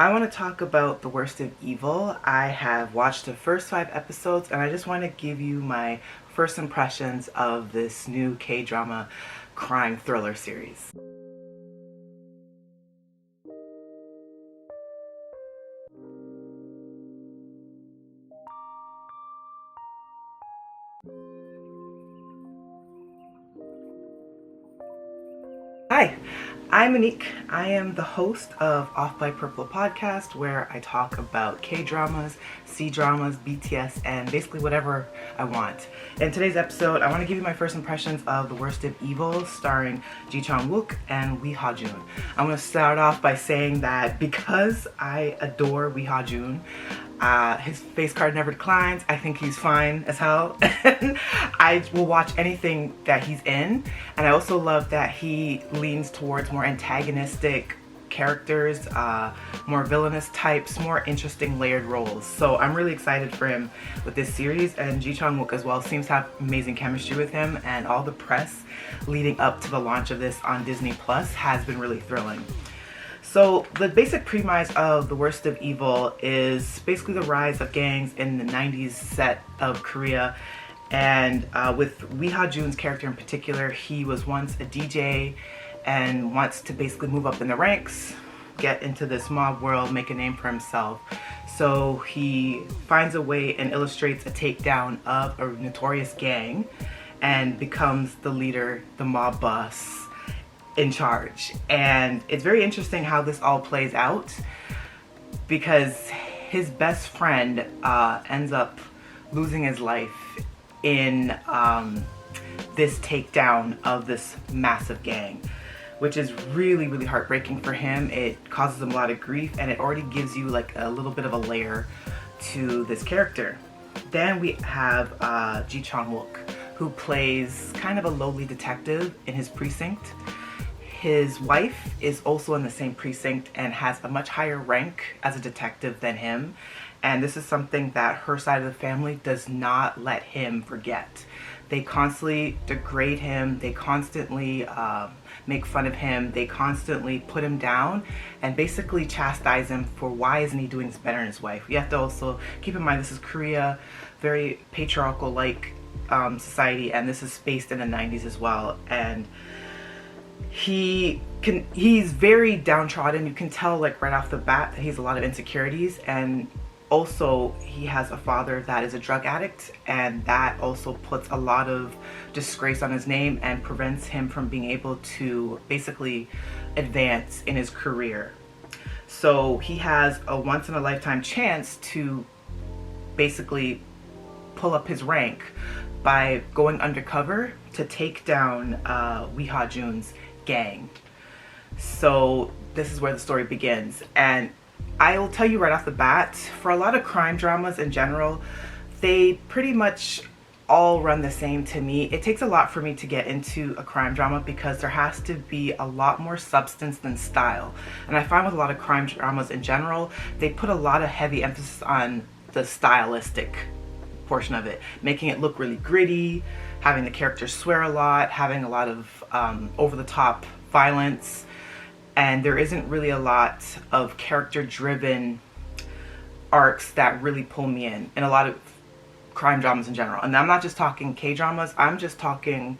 I want to talk about The Worst of Evil. I have watched the first 5 episodes and I just want to give you my first impressions of this new K-drama crime thriller series. Hi, I'm Monique. I am the host of Off by Purple podcast, where I talk about K-dramas, C-dramas, BTS, and basically whatever I want. In today's episode, I want to give you my first impressions of The Worst of Evil, starring Ji Chang-wook and Lee Ha-joon. I'm going to start off by saying that because I adore Lee Ha-joon, his face card never declines. I think he's fine as hell. I will watch anything that he's in. And I also love that he leans towards more antagonistic characters, more villainous types, more interesting layered roles. So I'm really excited for him with this series, and Ji Chang-wook as well seems to have amazing chemistry with him, and all the press leading up to the launch of this on Disney Plus has been really thrilling. So the basic premise of The Worst of Evil is basically the rise of gangs in the 90s set of Korea. And with Lee Ha-joon's character in particular, he was once a DJ and wants to basically move up in the ranks, get into this mob world, make a name for himself. So he finds a way and illustrates a takedown of a notorious gang and becomes the leader, the mob boss in charge. And it's very interesting how this all plays out, because his best friend ends up losing his life in this takedown of this massive gang, which is really, really heartbreaking for him. It causes him a lot of grief, and it already gives you like a little bit of a layer to this character. Then we have Ji Chang-wook, who plays kind of a lowly detective in his precinct. His wife is also in the same precinct and has a much higher rank as a detective than him. And this is something that her side of the family does not let him forget. They constantly degrade him. They constantly make fun of him. They constantly put him down and basically chastise him for why isn't he doing this better than his wife. You have to also keep in mind this is Korea, very patriarchal-like society, and this is based in the 90s as well. And he's very downtrodden. You can tell like right off the bat that he has a lot of insecurities, and also he has a father that is a drug addict, and that also puts a lot of disgrace on his name and prevents him from being able to basically advance in his career. So he has a once in a lifetime chance to basically pull up his rank by going undercover to take down Lee Ha-joon's gang. So this is where the story begins, and I will tell you right off the bat, for a lot of crime dramas in general, they pretty much all run the same to me. It takes a lot for me to get into a crime drama because there has to be a lot more substance than style. And I find with a lot of crime dramas in general, they put a lot of heavy emphasis on the stylistic portion of it, making it look really gritty, having the characters swear a lot, having a lot of over-the-top violence, and there isn't really a lot of character-driven arcs that really pull me in a lot of crime dramas in general. And I'm not just talking K-dramas, I'm just talking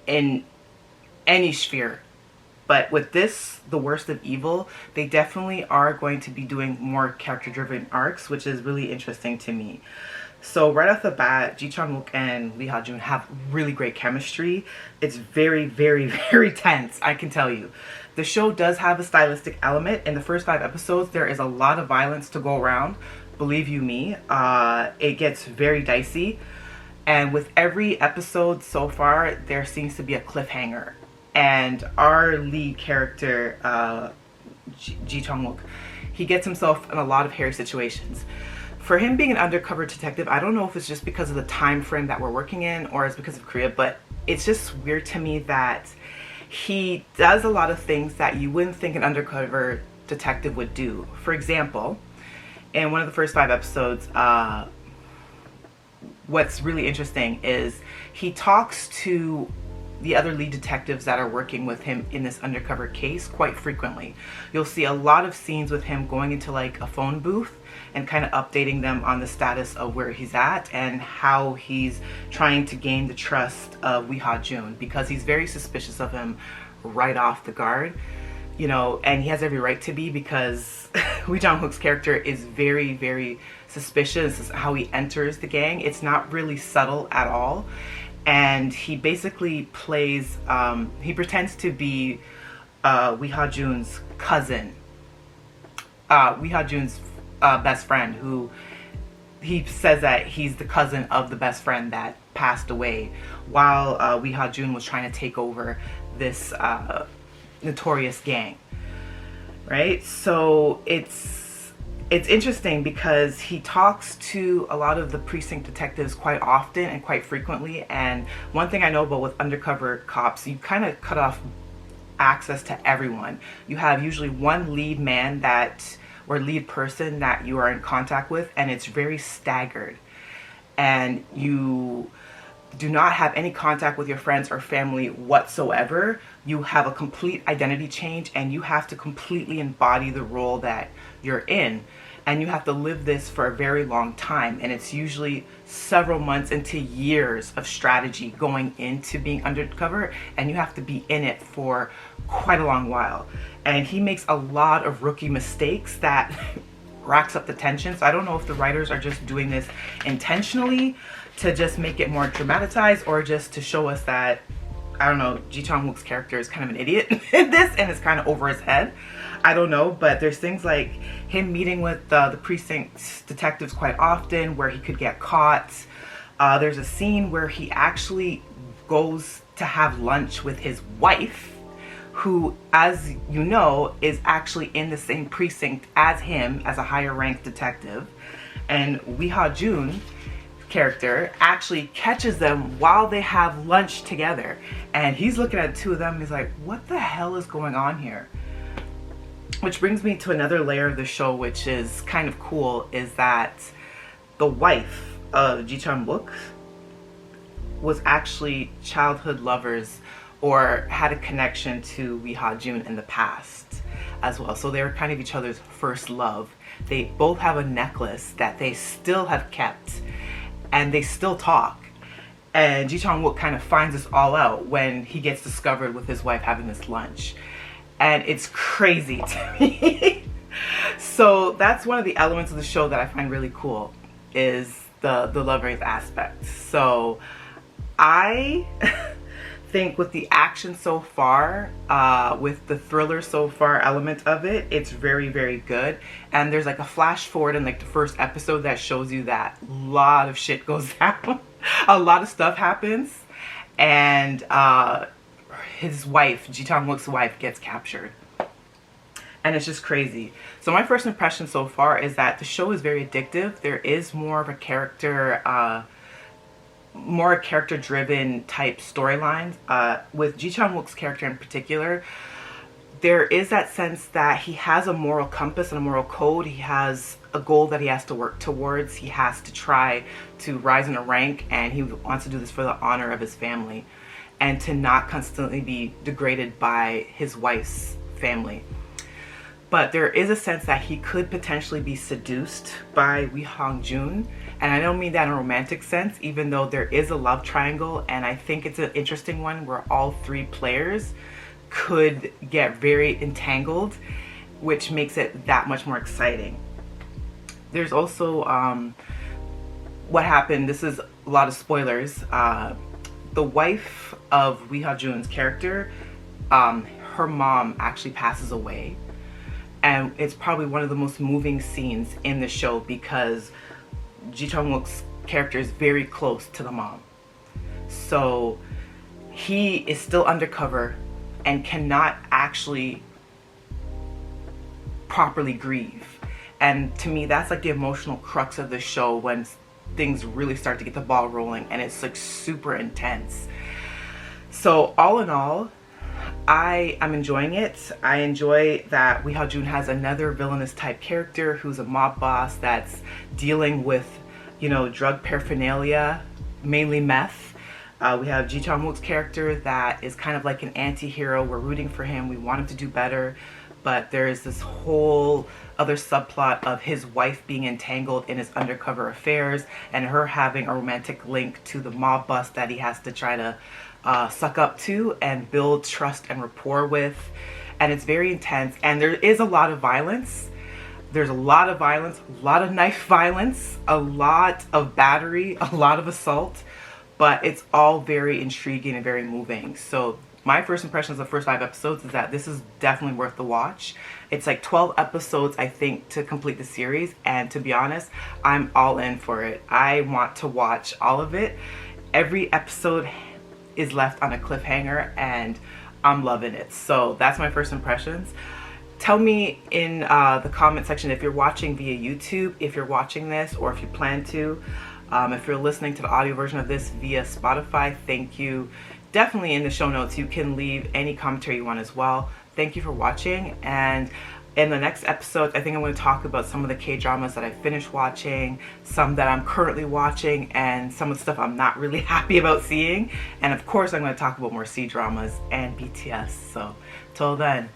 in any sphere. But with this, The Worst of Evil, they definitely are going to be doing more character-driven arcs, which is really interesting to me. So right off the bat, Ji Chang-wook and Lee Ha-joon have really great chemistry. It's very, very, very tense, I can tell you. The show does have a stylistic element. In the first 5 episodes, there is a lot of violence to go around. Believe you me, it gets very dicey. And with every episode so far, there seems to be a cliffhanger. And our lead character, Ji Chang-wook, he gets himself in a lot of hairy situations. For him being an undercover detective, I don't know if it's just because of the time frame that we're working in or it's because of Korea, but it's just weird to me that he does a lot of things that you wouldn't think an undercover detective would do. For example, in one of the first 5 episodes, what's really interesting is he talks to the other lead detectives that are working with him in this undercover case quite frequently. You'll see a lot of scenes with him going into like a phone booth and kind of updating them on the status of where he's at and how he's trying to gain the trust of Lee Ha-joon, because he's very suspicious of him right off the guard, you know, and he has every right to be, because Lee Jong-hook's character is very, very suspicious. This is how he enters the gang. It's not really subtle at all. And he basically plays, he pretends to be Lee Ha-joon's cousin, Lee Ha-joon's best friend, who he says that he's the cousin of the best friend that passed away while Lee Ha-joon was trying to take over this notorious gang, right? So it's interesting because he talks to a lot of the precinct detectives quite often and quite frequently. And one thing I know about with undercover cops, you kind of cut off access to everyone. You have usually one lead man that, or lead person that you are in contact with, and it's very staggered. And you do not have any contact with your friends or family whatsoever. You have a complete identity change, and you have to completely embody the role that you're in. And you have to live this for a very long time. And it's usually several months into years of strategy going into being undercover, and you have to be in it for quite a long while. And he makes a lot of rookie mistakes that racks up the tension. So I don't know if the writers are just doing this intentionally to just make it more dramatized, or just to show us that, I don't know, Ji Chang-wook's character is kind of an idiot in this and is kind of over his head. I don't know, but there's things like him meeting with the precinct detectives quite often where he could get caught. There's a scene where he actually goes to have lunch with his wife, who, as you know, is actually in the same precinct as him as a higher ranked detective. And Lee Ha-joon character actually catches them while they have lunch together, and he's looking at the two of them and he's like, what the hell is going on here? Which brings me to another layer of the show, which is kind of cool, is that the wife of Ji Chang-wook was actually childhood lovers, or had a connection to Lee Ha-joon in the past as well. So they were kind of each other's first love. They both have a necklace that they still have kept, and they still talk. And Ji Chang-wook kind of finds this all out when he gets discovered with his wife having this lunch. And it's crazy to me. So that's one of the elements of the show that I find really cool, is the love race aspect. So I think with the action so far, with the thriller so far element of it, it's very, very good. And there's like a flash forward in like the first episode that shows you that a lot of shit goes down. A lot of stuff happens, and his wife, Ji Chang-wook's wife, gets captured. And it's just crazy. So my first impression so far is that the show is very addictive. There is more of a character-driven type storylines. With Ji Chang-wook's character in particular, there is that sense that he has a moral compass and a moral code. He has a goal that he has to work towards. He has to try to rise in a rank, and he wants to do this for the honor of his family, and to not constantly be degraded by his wife's family. But there is a sense that he could potentially be seduced by Lee Ha-joon. And I don't mean that in a romantic sense, even though there is a love triangle. And I think it's an interesting one where all three players could get very entangled, which makes it that much more exciting. There's also what happened. This is a lot of spoilers. The wife of Lee Ha-joon's character, her mom actually passes away. And it's probably one of the most moving scenes in the show, because Ji Chang-wook's character is very close to the mom. So he is still undercover and cannot actually properly grieve. And to me, that's like the emotional crux of the show, when things really start to get the ball rolling, and it's like super intense. So all in all, I'm enjoying it. I enjoy that Lee Ha-joon has another villainous type character who's a mob boss that's dealing with, you know, drug paraphernalia, mainly meth, We have Ji Chang-wook's character that is kind of like an anti-hero. We're rooting for him. We want him to do better. But there is this whole other subplot of his wife being entangled in his undercover affairs and her having a romantic link to the mob boss that he has to try to suck up to and build trust and rapport with. And it's very intense. And there is a lot of violence. There's a lot of violence, a lot of knife violence, a lot of battery, a lot of assault, but it's all very intriguing and very moving. So my first impressions of the first 5 episodes is that this is definitely worth the watch. It's like 12 episodes, I think, to complete the series. And to be honest, I'm all in for it. I want to watch all of it. Every episode is left on a cliffhanger and I'm loving it. So that's my first impressions. Tell me in the comment section if you're watching via YouTube, if you're watching this, or if you plan to. If you're listening to the audio version of this via Spotify, thank you. Definitely in the show notes, you can leave any commentary you want as well. Thank you for watching. And in the next episode, I think I'm going to talk about some of the K-dramas that I finished watching, some that I'm currently watching, and some of the stuff I'm not really happy about seeing. And of course, I'm going to talk about more C-dramas and BTS. So, till then.